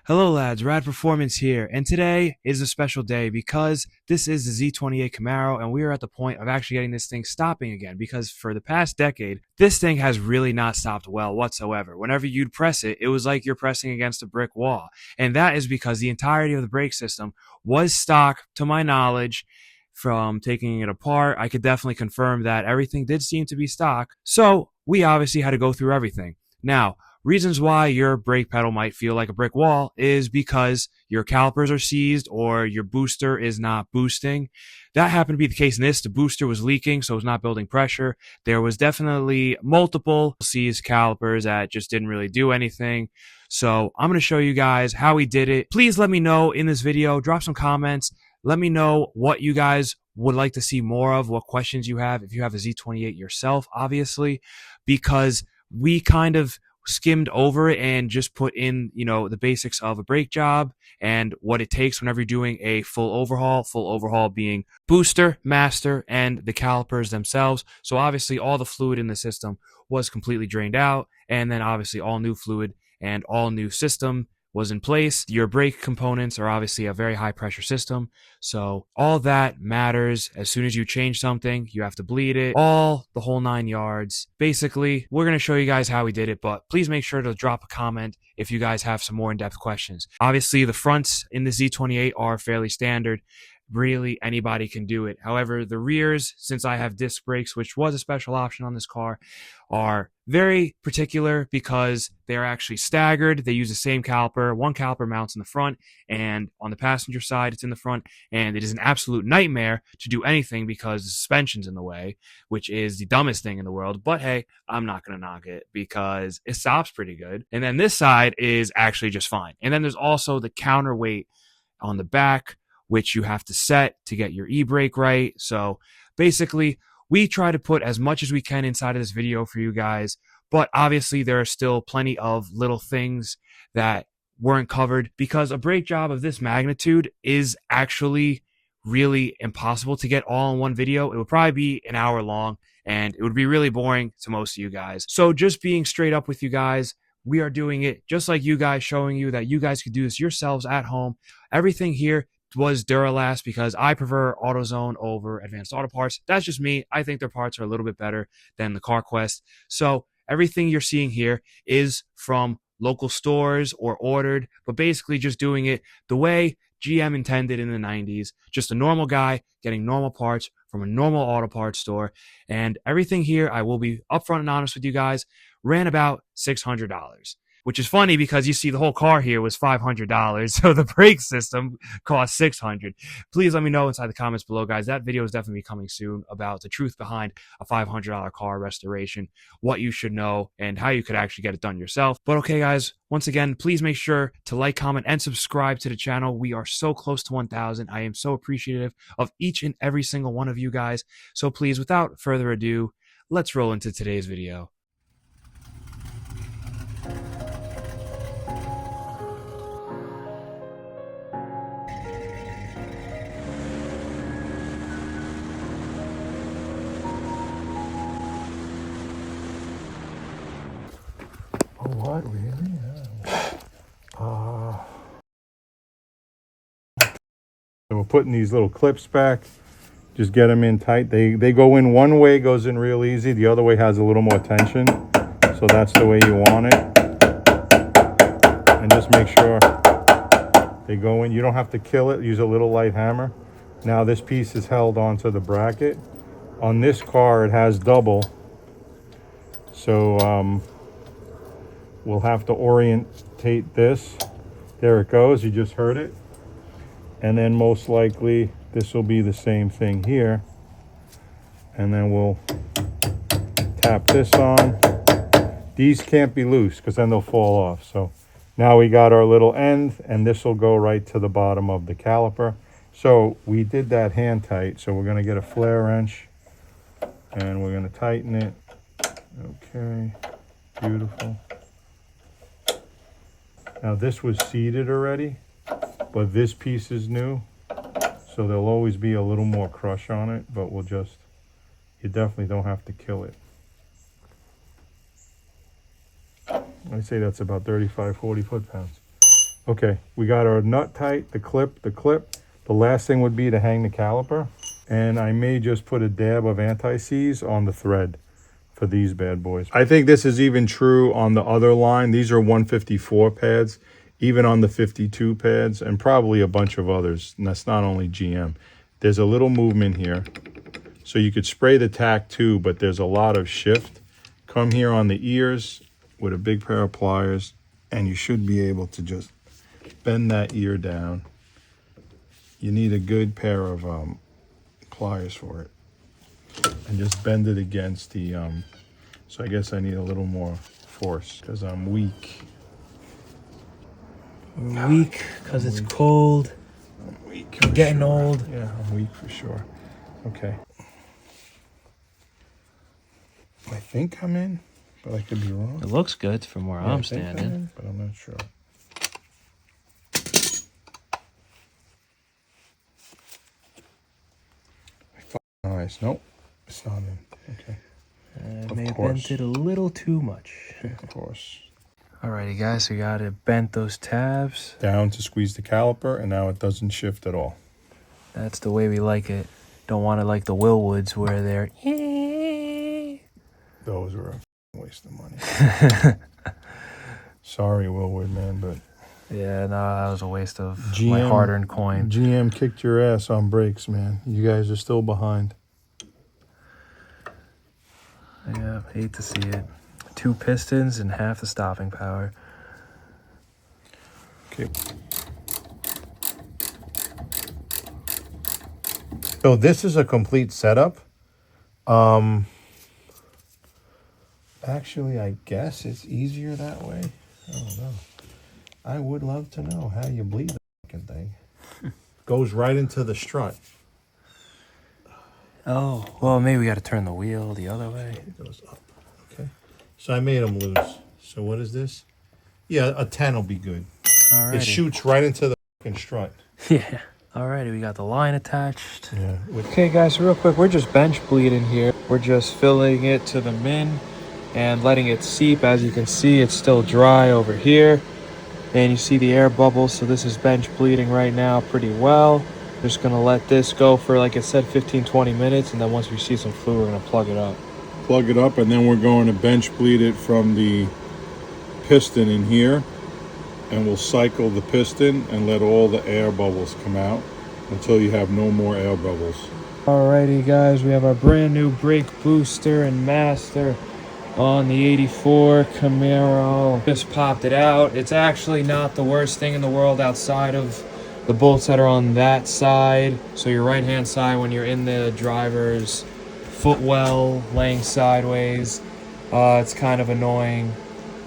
Hello lads, Rad Performance here, and today is a special day because this is the Z28 Camaro and we are at the point of actually getting this thing stopping again because for the past decade, this thing has really not stopped well whatsoever. Whenever you'd press it, it was like you're pressing against a brick wall, and that is because the entirety of the brake system was stock, to my knowledge. From taking it apart, I could definitely confirm that everything did seem to be stock, so we obviously had to go through everything. Now, reasons why your brake pedal might feel like a brick wall is because your calipers are seized or your booster is not boosting. That happened to be the case in this. The booster was leaking, so it was not building pressure. There was definitely multiple seized calipers that just didn't really do anything. So I'm going to show you guys how we did it. Please let me know in this video. Drop some comments. Let me know what you guys would like to see more of, what questions you have, if you have a Z28 yourself, obviously, because we kind of skimmed over it and just put in, the basics of a brake job and what it takes whenever you're doing a full overhaul being booster, master, and the calipers themselves. So obviously all the fluid in the system was completely drained out, and then obviously all new fluid and all new system was in place. Your brake components are obviously a very high pressure system, so all that matters. As soon as you change something, you have to bleed it, all the whole 9 yards. Basically, we're going to show you guys how we did it, but please make sure to drop a comment if you guys have some more in-depth questions. Obviously, the fronts in the Z28 are fairly standard. Really, anybody can do it. However, the rears, since I have disc brakes, which was a special option on this car, are very particular because they're actually staggered. They use the same caliper. One caliper mounts in the front, and on the passenger side, it's in the front, and it is an absolute nightmare to do anything because the suspension's in the way, which is the dumbest thing in the world. But hey, I'm not going to knock it because it stops pretty good. And then this side is actually just fine. And then there's also the counterweight on the back, which you have to set to get your e-brake right. So basically, we try to put as much as we can inside of this video for you guys, but obviously there are still plenty of little things that weren't covered because a brake job of this magnitude is actually really impossible to get all in one video. It would probably be an hour long and it would be really boring to most of you guys. So just being straight up with you guys, we are doing it just like you guys, showing you that you guys could do this yourselves at home. Everything here was Duralast because I prefer AutoZone over Advanced Auto Parts. That's just me. I think their parts are a little bit better than the CarQuest. So everything you're seeing here is from local stores or ordered, but basically just doing it the way GM intended in the 90s. Just a normal guy getting normal parts from a normal auto parts store. And everything here, I will be upfront and honest with you guys, ran about $600. Which is funny because you see the whole car here was $500, so the brake system cost $600. Please let me know inside the comments below, guys. That video is definitely coming soon about the truth behind a $500 car restoration, what you should know, and how you could actually get it done yourself. But okay, guys, once again, please make sure to like, comment, and subscribe to the channel. We are so close to 1,000. I am so appreciative of each and every single one of you guys. So please, without further ado, let's roll into today's video. What, really? So we're putting these little clips back. Just get them in tight. They go in one way, goes in real easy. The other way has a little more tension. So that's the way you want it. And just make sure they go in. You don't have to kill it. Use a little light hammer. Now this piece is held onto the bracket. On this car, it has double. So we'll have to orientate this. There it goes. You just heard it. And then most likely this will be the same thing here. And then we'll tap this on. These can't be loose because then they'll fall off. So now we got our little end, and this will go right to the bottom of the caliper. So we did that hand tight. So we're going to get a flare wrench and we're going to tighten it. Okay, beautiful. Now this was seated already, but this piece is new, so there'll always be a little more crush on it, but you definitely don't have to kill it. I'd say that's about 35, 40 foot-pounds. Okay, we got our nut tight, the clip. The last thing would be to hang the caliper. And I may just put a dab of anti-seize on the thread for these bad boys. I think this is even true on the other line. These are 154 pads, even on the 52 pads, and probably a bunch of others. And that's not only GM. There's a little movement here. So you could spray the tack too, but there's a lot of shift. Come here on the ears with a big pair of pliers, and you should be able to just bend that ear down. You need a good pair of pliers for it. And just bend it against the, so I guess I need a little more force because I'm weak. We're weak because it's cold. I'm weak. I'm getting old. Yeah, I'm weak for sure. Okay. I think I'm in, but I could be wrong. It looks good from where Yeah, I'm I think standing. in, but I'm not sure. Nice. Nope, it's not in. Okay. I Of may have course. bent it a little too much. Of course. Alrighty guys, we got it bent those tabs. Down to squeeze the caliper, and now it doesn't shift at all. That's the way we like it. Don't want it like the Willwoods where they're Those were a waste of money. Sorry, Willwood, man, but yeah, no, that was a waste of my GM hard-earned coin. GM kicked your ass on brakes, man. You guys are still behind. Yeah, hate to see it. 2 pistons and half the stopping power. Okay. So this is a complete setup. Actually, I guess it's easier that way. I don't know. I would love to know how you bleed the fucking thing. Goes right into the strut. Oh, well, maybe we got to turn the wheel the other way. It goes up. Okay. So I made them loose. So what is this? Yeah, a 10 will be good. Alrighty. It shoots right into the fucking strut. Yeah. Alrighty, we got the line attached. Yeah. Okay, guys, real quick, we're just bench bleeding here. We're just filling it to the min and letting it seep. As you can see, it's still dry over here. And you see the air bubbles, so this is bench bleeding right now pretty well. Just gonna let this go for, like I said, 15-20 minutes, and then once we see some fluid, we're gonna plug it up. Plug it up, and then we're going to bench bleed it from the piston in here, and we'll cycle the piston and let all the air bubbles come out until you have no more air bubbles. Alrighty guys, we have our brand new brake booster and master on the 84 Camaro. Just popped it out. It's actually not the worst thing in the world outside of the bolts that are on that side. So your right hand side when you're in the driver's footwell laying sideways, it's kind of annoying,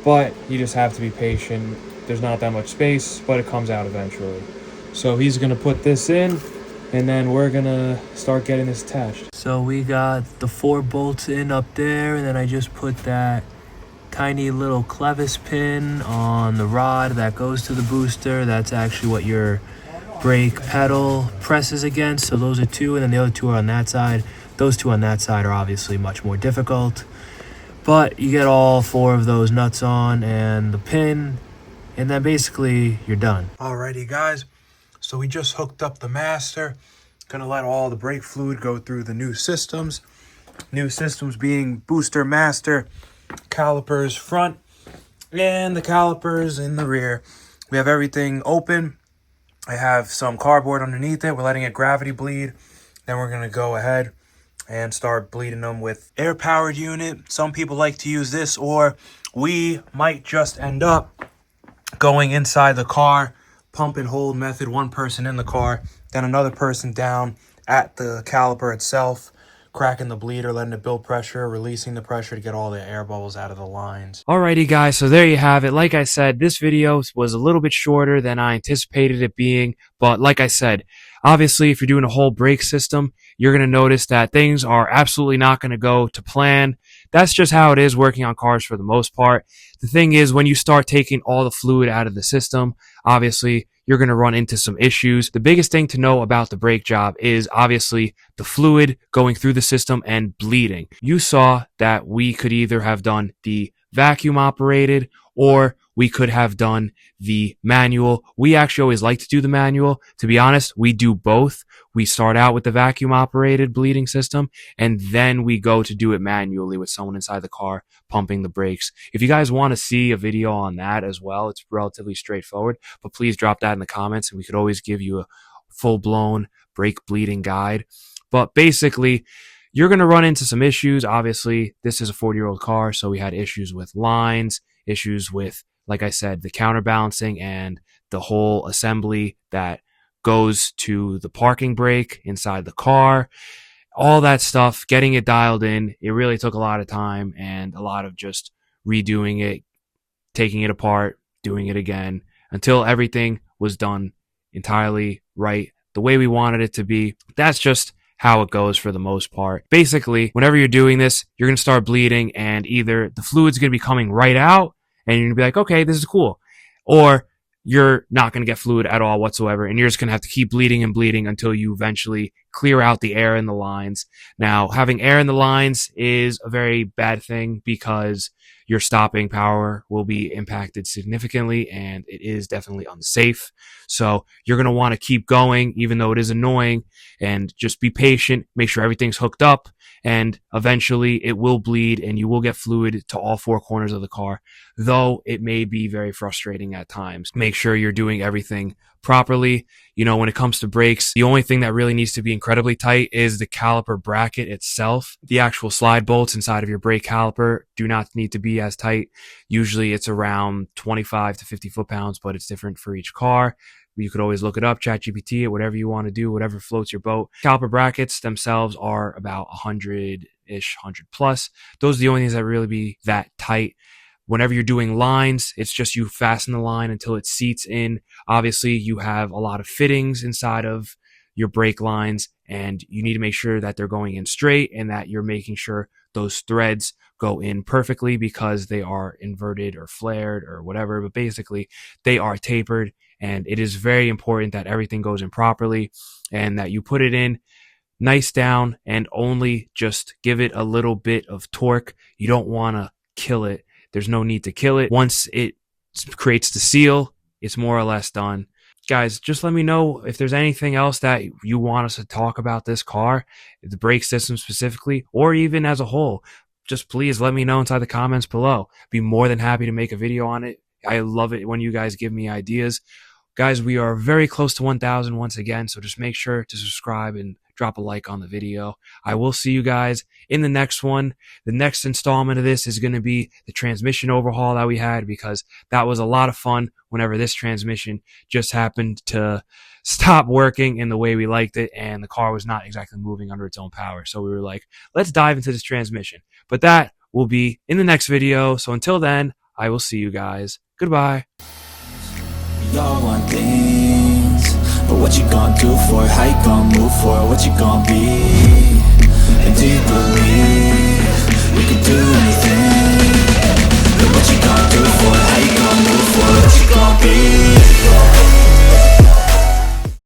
but you just have to be patient. There's not that much space, but it comes out eventually. So he's gonna put this in, and then we're gonna start getting this attached. So we got the 4 bolts in up there, and then I just put that tiny little clevis pin on the rod that goes to the booster. That's actually what your brake pedal presses against. So those are 2, and then the other 2 are on that side. Those 2 on that side are obviously much more difficult, but you get all 4 of those nuts on and the pin, and then basically you're done. Alrighty guys, so we just hooked up the master. Gonna let all the brake fluid go through the new systems. New systems being booster, master, calipers front, and the calipers in the rear. We have everything open. I have some cardboard underneath it. We're letting it gravity bleed. Then we're gonna go ahead and start bleeding them with air powered unit. Some people like to use this, or we might just end up going inside the car, pump and hold method, 1 person in the car, then another person down at the caliper itself, cracking the bleeder, letting it build pressure, releasing the pressure to get all the air bubbles out of the lines. Alrighty guys, so there you have it. Like I said, this video was a little bit shorter than I anticipated it being, but like I said, obviously if you're doing a whole brake system, you're going to notice that things are absolutely not going to go to plan. That's just how it is working on cars for the most part. The thing is, when you start taking all the fluid out of the system, obviously you're going to run into some issues. The biggest thing to know about the brake job is obviously the fluid going through the system and bleeding. You saw that we could either have done the vacuum operated, or we could have done the manual. We actually always like to do the manual. To be honest, we do both. We start out with the vacuum operated bleeding system, and then we go to do it manually with someone inside the car pumping the brakes. If you guys want to see a video on that as well, it's relatively straightforward, but please drop that in the comments and we could always give you a full-blown brake bleeding guide. But basically, you're going to run into some issues. Obviously, this is a 40-year-old car, so we had issues with lines, issues with, like I said, the counterbalancing and the whole assembly that goes to the parking brake inside the car. All that stuff, getting it dialed in, it really took a lot of time and a lot of just redoing it, taking it apart, doing it again, until everything was done entirely right, the way we wanted it to be. That's just how it goes for the most part. Basically, whenever you're doing this, you're going to start bleeding, and either the fluid's going to be coming right out and you're going to be like, okay, this is cool, or you're not going to get fluid at all whatsoever, and you're just going to have to keep bleeding and bleeding until you eventually clear out the air in the lines. Now, having air in the lines is a very bad thing because your stopping power will be impacted significantly, and it is definitely unsafe. So you're going to want to keep going, even though it is annoying, and just be patient, make sure everything's hooked up, and eventually it will bleed and you will get fluid to all four corners of the car, though it may be very frustrating at times. Make sure you're doing everything properly. You know, when it comes to brakes, the only thing that really needs to be incredibly tight is the caliper bracket itself. The actual slide bolts inside of your brake caliper do not need to be as tight. Usually it's around 25 to 50 foot-pounds, but it's different for each car. You could always look it up, ChatGPT it, whatever you want to do, whatever floats your boat. Caliper brackets themselves are about 100-ish, 100 plus. Those are the only things that really be that tight. Whenever you're doing lines, it's just you fasten the line until it seats in. Obviously, you have a lot of fittings inside of your brake lines, and you need to make sure that they're going in straight and that you're making sure those threads go in perfectly because they are inverted or flared or whatever. But basically, they are tapered, and it is very important that everything goes in properly and that you put it in nice down and only just give it a little bit of torque. You don't want to kill it. There's no need to kill it. Once it creates the seal, it's more or less done. Guys, just let me know if there's anything else that you want us to talk about this car, the brake system specifically, or even as a whole. Just please let me know inside the comments below. Be more than happy to make a video on it. I love it when you guys give me ideas. Guys, we are very close to 1,000 once again, so just make sure to subscribe and drop a like on the video. I will see you guys in the next one. The next installment of this is going to be the transmission overhaul that we had, because that was a lot of fun whenever this transmission just happened to stop working in the way we liked it, and the car was not exactly moving under its own power. So we were like, let's dive into this transmission. But that will be in the next video. So until then, I will see you guys. Goodbye. We all want things, but what you gonna do for it? How you gonna move for it? What you gonna be? And do you believe we can do it?